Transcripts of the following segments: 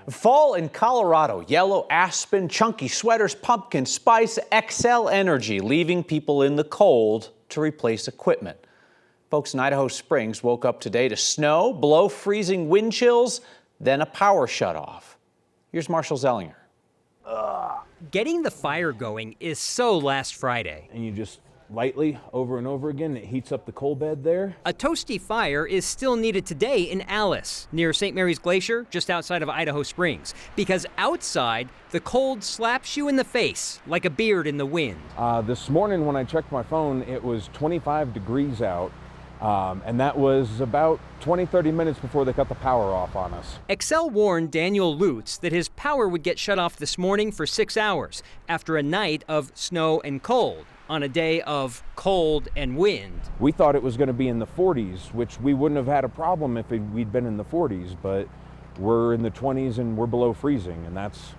Fall in Colorado, yellow aspen, chunky sweaters, pumpkin spice, Xcel energy, leaving people in the cold to replace equipment. Folks in Idaho Springs woke up today to snow, below freezing wind chills, then a power shutoff. Here's Marshall Zellinger. Getting the fire going is so last Friday. And you just lightly over and over again, it heats up the coal bed there. A toasty fire is still needed today in Alice, near St. Mary's Glacier, just outside of Idaho Springs, because outside, the cold slaps you in the face like a beard in the wind. This morning when I checked my phone, it was 25 degrees out, and that was about 20-30 minutes before they cut the power off on us. Xcel warned Daniel Lutz that his power would get shut off this morning for 6 hours after a night of snow and cold, on a day of cold and wind. We thought it was going to be in the 40s, which we wouldn't have had a problem if we'd been in the 40s, but we're in the 20s and we're below freezing, and that's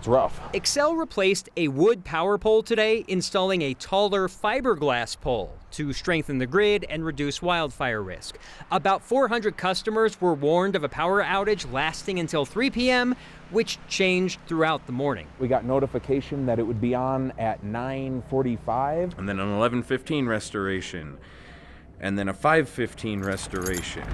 rough. Xcel replaced a wood power pole today, installing a taller fiberglass pole to strengthen the grid and reduce wildfire risk. About 400 customers were warned of a power outage lasting until 3 p.m., which changed throughout the morning. We got notification that it would be on at 9:45. And then an 11:15 restoration. And then a 5:15 restoration.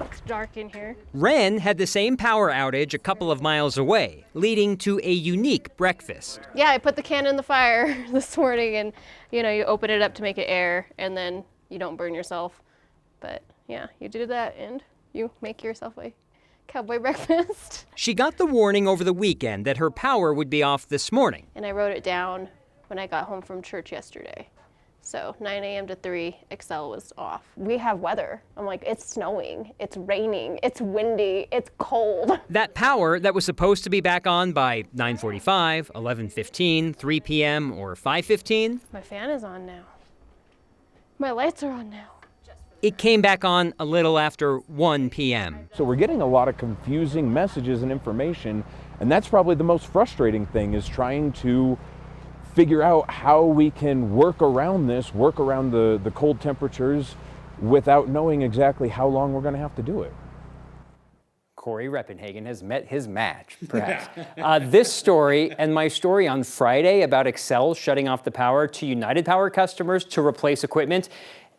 It's dark in here. Wren had the same power outage a couple of miles away, leading to a unique breakfast. Yeah, I put the can in the fire this morning and, you open it up to make it air and then you don't burn yourself. But yeah, you do that and you make yourself a cowboy breakfast. She got the warning over the weekend that her power would be off this morning. And I wrote it down when I got home from church yesterday. So 9 a.m. to 3, Xcel was off. We have weather. I'm like, it's snowing, it's raining, it's windy, it's cold. That power that was supposed to be back on by 9:45, 11:15, 3 p.m., or 5:15. My fan is on now. My lights are on now. It came back on a little after 1 p.m. So we're getting a lot of confusing messages and information, and that's probably the most frustrating thing, is trying to figure out how we can work around this, work around the cold temperatures without knowing exactly how long we're going to have to do it. Corey Reppenhagen has met his match, perhaps. This story and my story on Friday about Xcel shutting off the power to United Power customers to replace equipment.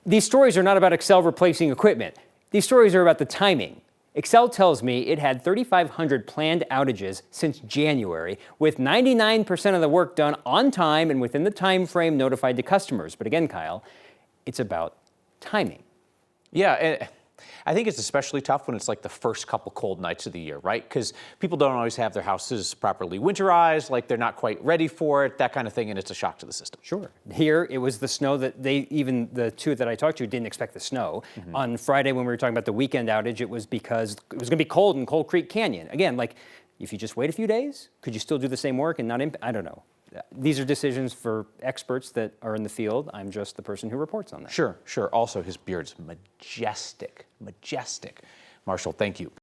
These stories are not about Xcel replacing equipment. These stories are about the timing. Xcel tells me it had 3,500 planned outages since January, with 99% of the work done on time and within the time frame notified to customers. But again, Kyle, it's about timing. Yeah, I think it's especially tough when it's like the first couple cold nights of the year, right? Because people don't always have their houses properly winterized, like they're not quite ready for it, that kind of thing, and it's a shock to the system. Sure. Here, it was the snow that even the two that I talked to didn't expect the snow. Mm-hmm. On Friday, when we were talking about the weekend outage, it was because it was going to be cold in Cold Creek Canyon. Again, like, if you just wait a few days, could you still do the same work and not I don't know. These are decisions for experts that are in the field. I'm just the person who reports on that. Sure. Also, his beard's majestic. Marshall, thank you.